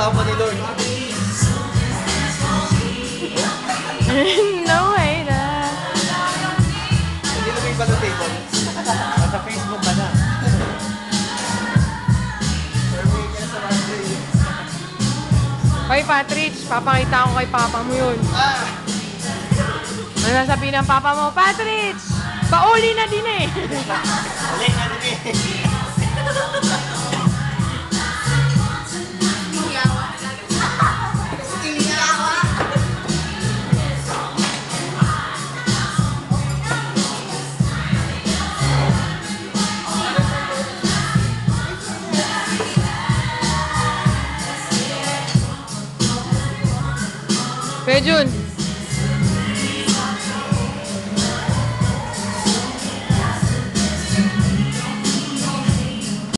kasama ni Lord. No way na. Hindi lumay ba ng table? Nasa Facebook ka na. Hoy, Patrick, papakita ko kay papa mo yun. Ano sasabihin ng papa mo? Patrick, pauli na din eh. Uli na din eh. Kuya Jun,